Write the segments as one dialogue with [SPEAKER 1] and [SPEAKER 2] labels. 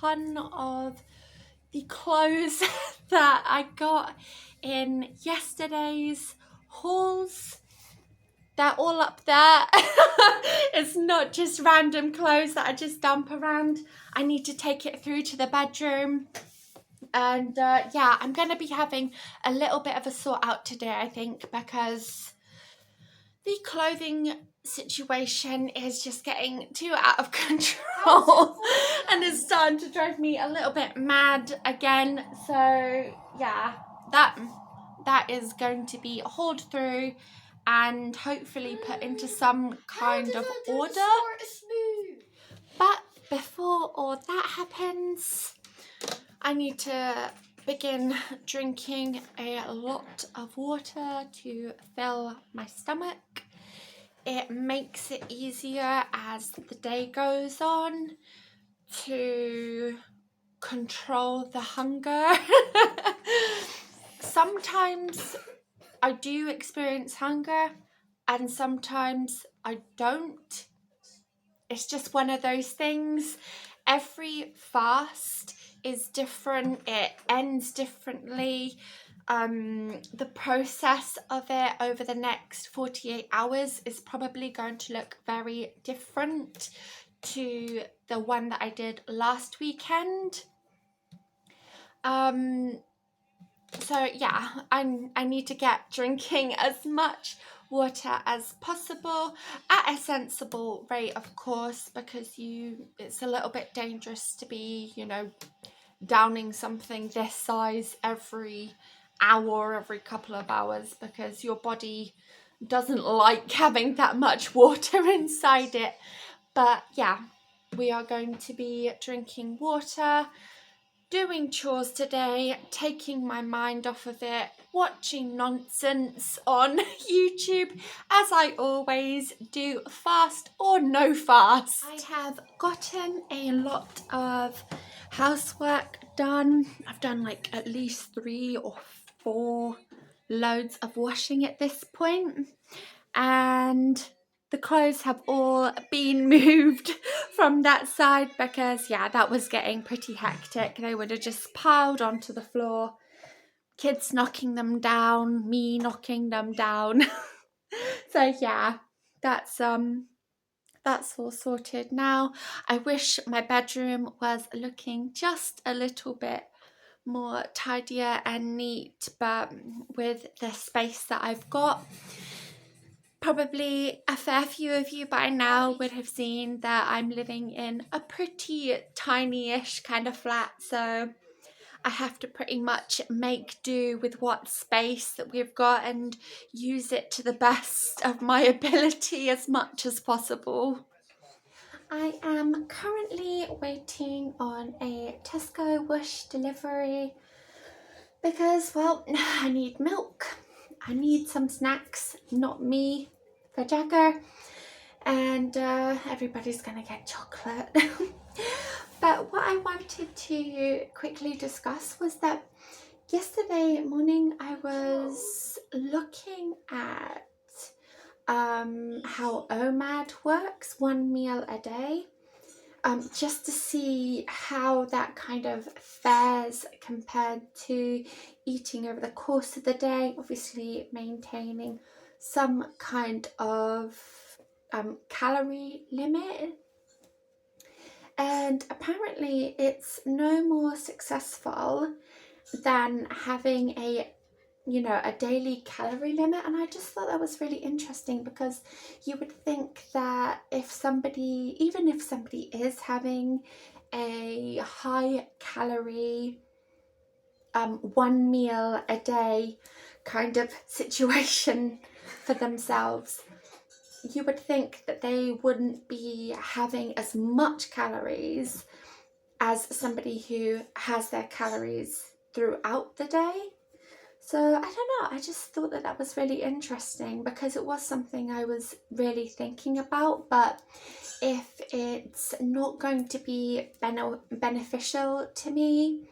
[SPEAKER 1] ton of the clothes that I got in yesterday's hauls. They're all up there. It's not just random clothes that I just dump around. I need to take it through to the bedroom. And yeah, I'm going to be having a little bit of a sort out today, I think, because the clothing situation is just getting too out of control and it's starting to drive me a little bit mad again. So yeah, that is going to be hauled through and hopefully put into some kind of order. But before all that happens, I need to begin drinking a lot of water to fill my stomach. It makes it easier as the day goes on to control the hunger. Sometimes I do experience hunger and sometimes I don't. It's just one of those things. Every fast is different. It ends differently. The process of it over the next 48 hours is probably going to look very different to the one that I did last weekend. So yeah, I need to get drinking as much water as possible at a sensible rate, of course, because it's a little bit dangerous to be, downing something this size every hour, every couple of hours, because your body doesn't like having that much water inside it. But yeah, we are going to be drinking water, doing chores today, taking my mind off of it, watching nonsense on YouTube, as I always do, fast or no fast. I have gotten a lot of housework done. I've done like at least 3 or 4 loads of washing at this point, and the clothes have all been moved from that side because, yeah, that was getting pretty hectic. They would have just piled onto the floor, kids knocking them down, me knocking them down. So yeah, that's all sorted now. I wish my bedroom was looking just a little bit more tidier and neat, but with the space that I've got, probably a fair few of you by now would have seen that I'm living in a pretty tiny-ish kind of flat, so I have to pretty much make do with what space that we've got and use it to the best of my ability as much as possible. I am currently waiting on a Tesco Whoosh delivery because, well, I need milk. I need some snacks, not me, for Jagger, and everybody's gonna get chocolate. But what I wanted to quickly discuss was that yesterday morning I was looking at how OMAD works, 1 meal a day, just to see how that kind of fares compared to eating over the course of the day, obviously maintaining some kind of calorie limit. And apparently it's no more successful than having a daily calorie limit. And I just thought that was really interesting, because you would think that even if somebody is having a high calorie 1 meal a day kind of situation for themselves, you would think that they wouldn't be having as much calories as somebody who has their calories throughout the day. So I don't know, I just thought that was really interesting, because it was something I was really thinking about. But if it's not going to be beneficial to me,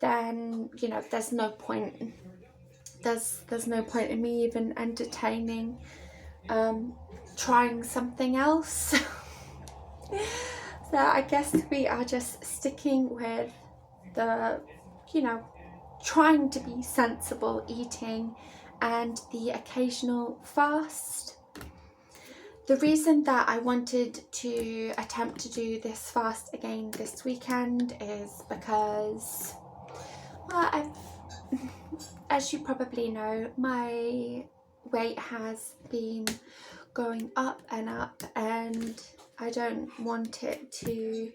[SPEAKER 1] then there's no point. There's no point in me even entertaining trying something else. So I guess we are just sticking with the, you know, trying to be sensible eating and the occasional fast. The reason that I wanted to attempt to do this fast again this weekend is because, well, as you probably know, my weight has been going up, and I don't want it to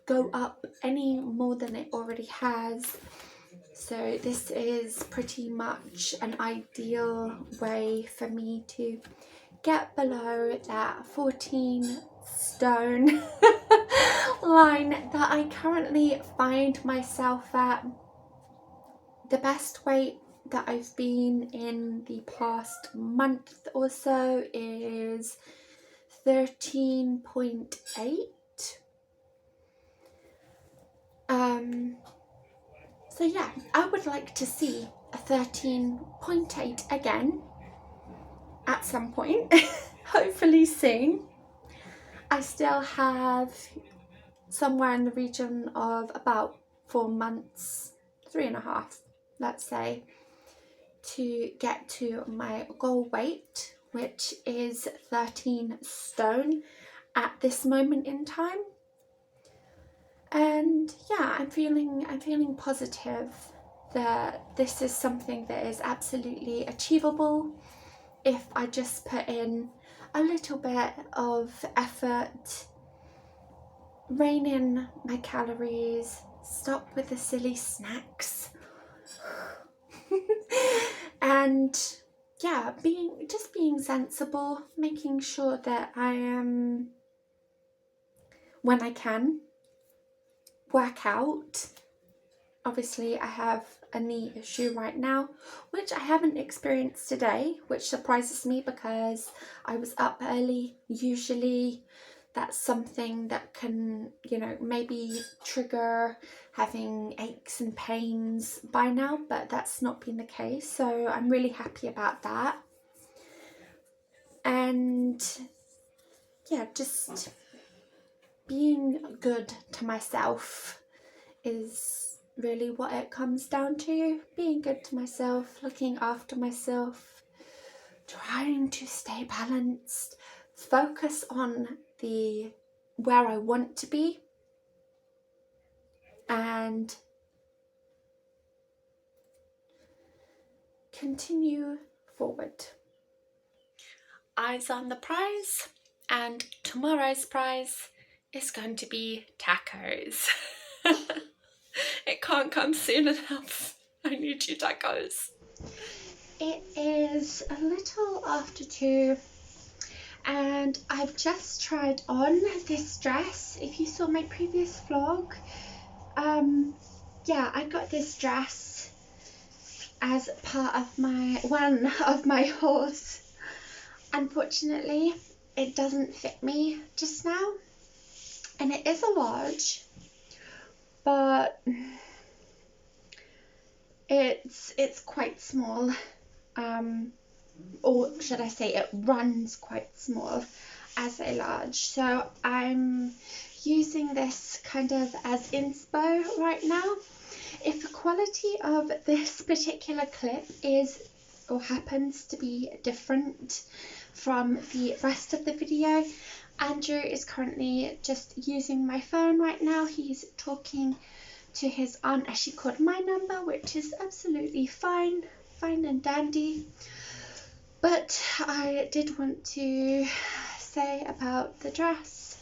[SPEAKER 1] go up any more than it already has. So this is pretty much an ideal way for me to get below that 14 stone line that I currently find myself at. The best weight that I've been in the past month or so is 13.8. So yeah, I would like to see a 13.8 again at some point, hopefully soon. I still have somewhere in the region of about 4 months, 3.5, let's say, to get to my goal weight, which is 13 stone at this moment in time. And yeah, I'm feeling positive that this is something that is absolutely achievable if I just put in a little bit of effort, rein in my calories, stop with the silly snacks, and yeah, being sensible, making sure that I am, when I can, work out. Obviously I have a knee issue right now, which I haven't experienced today, which surprises me because I was up early. Usually that's something that can, you know, maybe trigger having aches and pains by now, but that's not been the case, so I'm really happy about that. And yeah, just being good to myself is really what it comes down to. Being good to myself, looking after myself, trying to stay balanced, focus on the where I want to be, and continue forward. Eyes on the prize, and tomorrow's prize is going to be tacos. It can't come soon enough. I need you tacos. It is a little after 2 and I've just tried on this dress. If you saw my previous vlog, yeah, I got this dress as part of one of my hauls. Unfortunately, it doesn't fit me just now, and it is a large, but it's quite small, or should I say it runs quite small as a large, so I'm using this kind of as inspo right now. If the quality of this particular clip is or happens to be different from the rest of the video, Andrew is currently just using my phone right now. He's talking to his aunt as she called my number, which is absolutely fine and dandy. But I did want to say about the dress,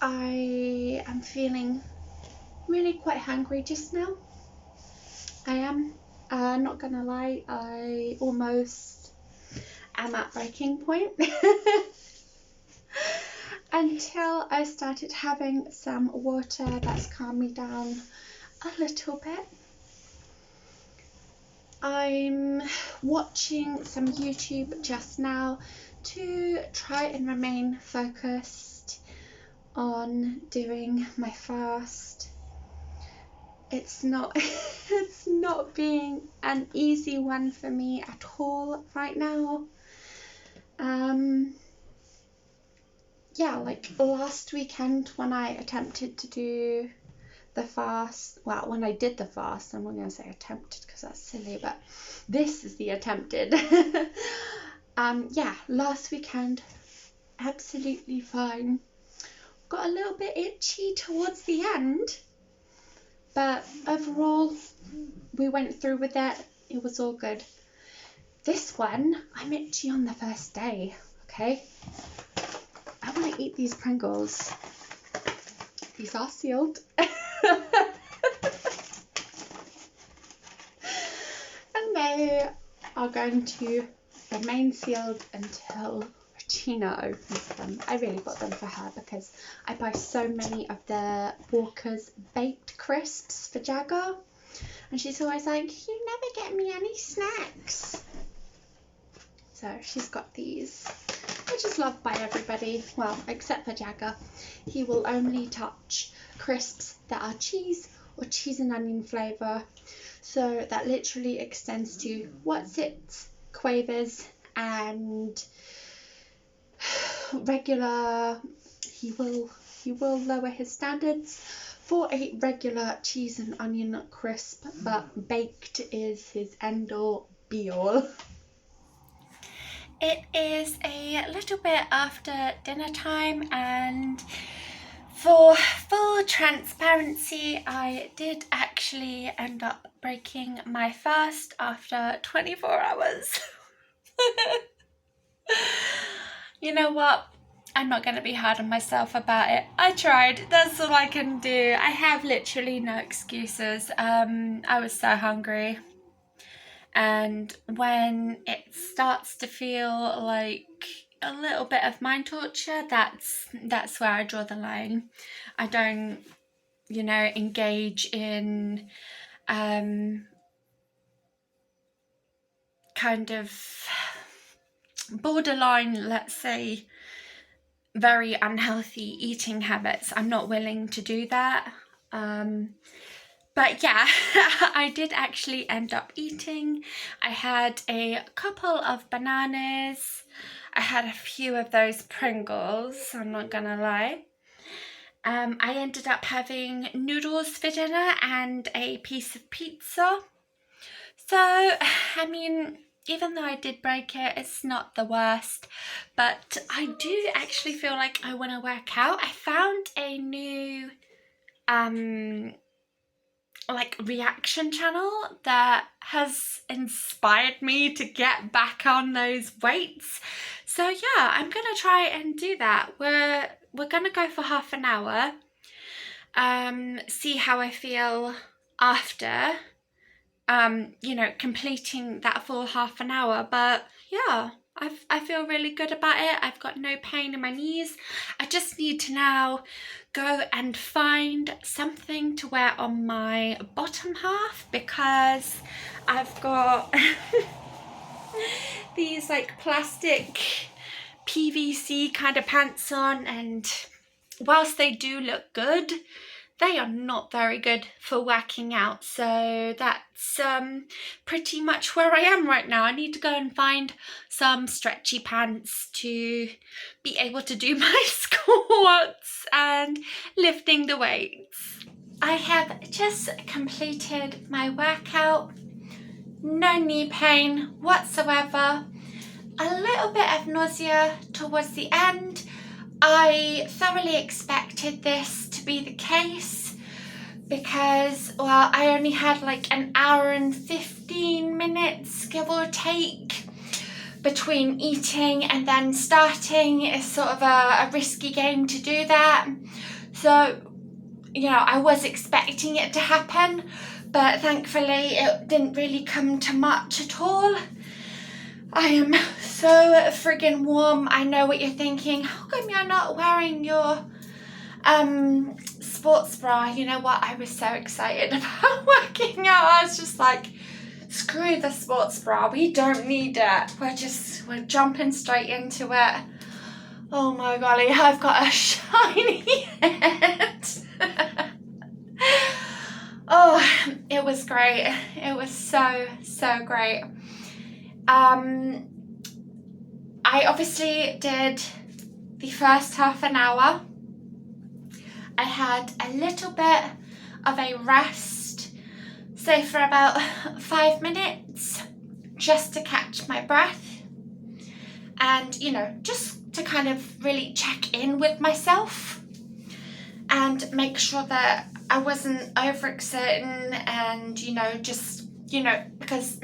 [SPEAKER 1] I am feeling really quite hungry just now. I am, not gonna lie, I almost am at breaking point. Until I started having some water that's calmed me down a little bit. I'm watching some YouTube just now to try and remain focused on doing my fast. It's not it's not being an easy one for me at all right now. yeah, like last weekend when I attempted to do the fast, well, when I did the fast, I'm not going to say attempted because that's silly, but this is the attempted. Yeah, last weekend, absolutely fine. Got a little bit itchy towards the end, but overall, we went through with it. It was all good. This one, I'm itchy on the first day, okay? I want to eat these Pringles. These are sealed. And they are going to remain sealed until Regina opens them. I really got them for her because I buy so many of the Walker's baked crisps for Jagger. And she's always like, you never get me any snacks. So she's got these, which is loved by everybody. Well, except for Jagger. He will only touch crisps that are cheese or cheese and onion flavour. So that literally extends to What's-Its, Quavers, and regular. He will lower his standards for a regular cheese and onion crisp, but baked is his end all be all. It is a little bit after dinner time, and for full transparency, I did actually end up breaking my fast after 24 hours. You know what? I'm not going to be hard on myself about it. I tried. That's all I can do. I have literally no excuses. I was so hungry. And when it starts to feel like a little bit of mind torture, that's where I draw the line. I don't, engage in kind of borderline, let's say, very unhealthy eating habits. I'm not willing to do that. But yeah, I did actually end up eating. I had a couple of bananas. I had a few of those Pringles, I'm not gonna lie. I ended up having noodles for dinner and a piece of pizza. So, I mean, even though I did break it, it's not the worst. But I do actually feel like I want to work out. I found a new reaction channel that has inspired me to get back on those weights. So yeah, I'm gonna try and do that. We're gonna go for half an hour, see how I feel after completing that full half an hour. But yeah, I feel really good about it. I've got no pain in my knees. I just need to now go and find something to wear on my bottom half, because I've got these like plastic PVC kind of pants on, and whilst they do look good, they are not very good for working out. So that's pretty much where I am right now. I need to go and find some stretchy pants to be able to do my squats and lifting the weights. I have just completed my workout. No knee pain whatsoever. A little bit of nausea towards the end. I thoroughly expected this to be the case because, well, I only had like an hour and 15 minutes, give or take, between eating and then starting. It's sort of a risky game to do that. So, I was expecting it to happen, but thankfully it didn't really come to much at all. I am so friggin' warm. I know what you're thinking. How come you're not wearing your sports bra? You know what? I was so excited about working out. I was just like, screw the sports bra. We don't need it. We're jumping straight into it. Oh my golly, I've got a shiny head. Oh, it was great. It was so great. I obviously did the first half an hour, I had a little bit of a rest, say for about 5 minutes, just to catch my breath and, you know, just to kind of really check in with myself and make sure that I wasn't overexerting and, you know, just, you know, because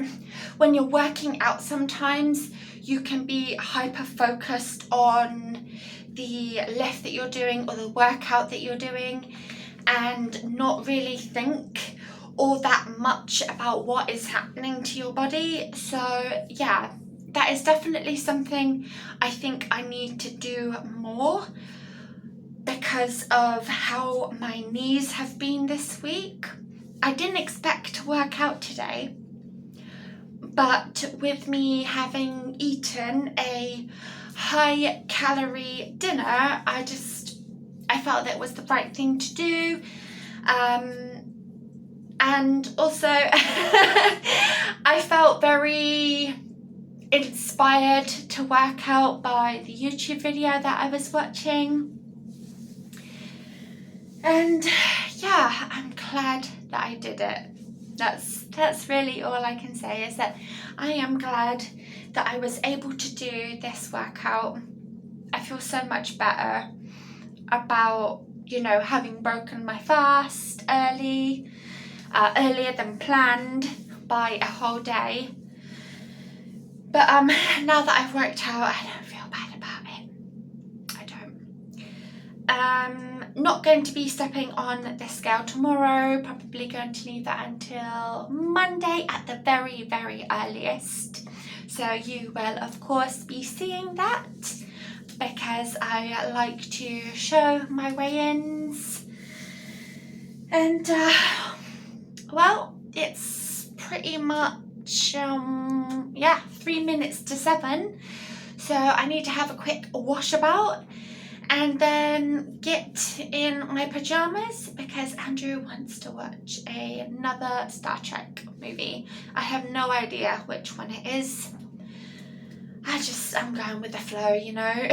[SPEAKER 1] when you're working out sometimes you can be hyper focused on the lift that you're doing or the workout that you're doing and not really think all that much about what is happening to your body. So yeah, that is definitely something I think I need to do more because of how my knees have been this week. I didn't expect to work out today, but with me having eaten a high calorie dinner, I felt that it was the right thing to do. And also I felt very inspired to work out by the YouTube video that I was watching. And yeah, I'm glad that I did it. That's really all I can say, is that I am glad that I was able to do this workout. I feel so much better about, you know, having broken my fast earlier than planned by a whole day. But now that I've worked out, I don't feel bad about it. I don't. Not going to be stepping on the scale tomorrow, probably going to leave that until Monday at the very, very earliest. So you will of course be seeing that, because I like to show my weigh-ins. And well, it's pretty much 3 minutes to 7, so I need to have a quick wash about and then get in my pajamas because Andrew wants to watch another Star Trek movie. I have no idea which one it is. I'm going with the flow, you know.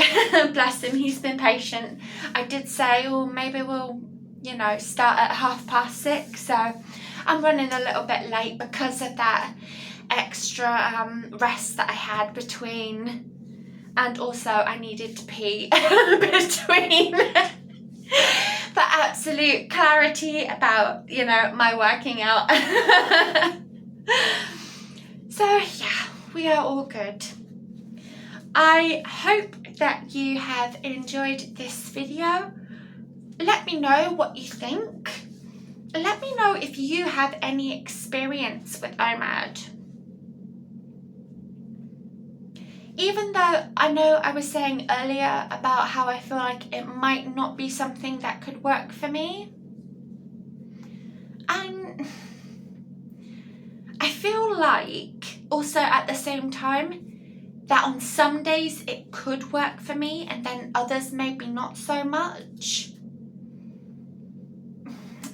[SPEAKER 1] Bless him, he's been patient. I did say, oh, maybe we'll, you know, start at 6:30, so I'm running a little bit late because of that extra rest that I had between, and also I needed to pee between for absolute clarity about, you know, my working out. So yeah, we are all good. I hope that you have enjoyed this video. Let me know what you think. Let me know if you have any experience with OMAD. Even though I know I was saying earlier about how I feel like it might not be something that could work for me, and I feel like also at the same time that on some days it could work for me and then others maybe not so much.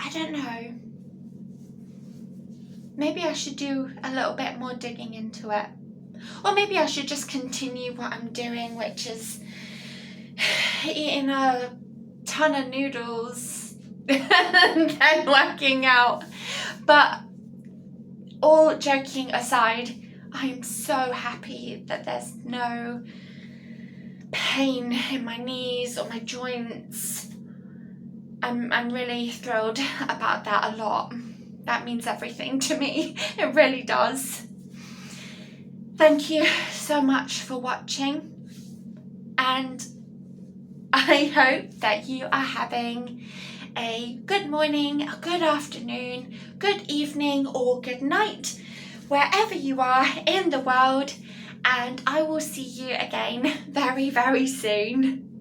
[SPEAKER 1] I don't know. Maybe I should do a little bit more digging into it. Or maybe I should just continue what I'm doing, which is eating a ton of noodles and then working out. But all joking aside, I am so happy that there's no pain in my knees or my joints. I'm really thrilled about that a lot. That means everything to me. It really does. Thank you so much for watching, and I hope that you are having a good morning, a good afternoon, good evening, or good night, wherever you are in the world, and I will see you again very, very soon.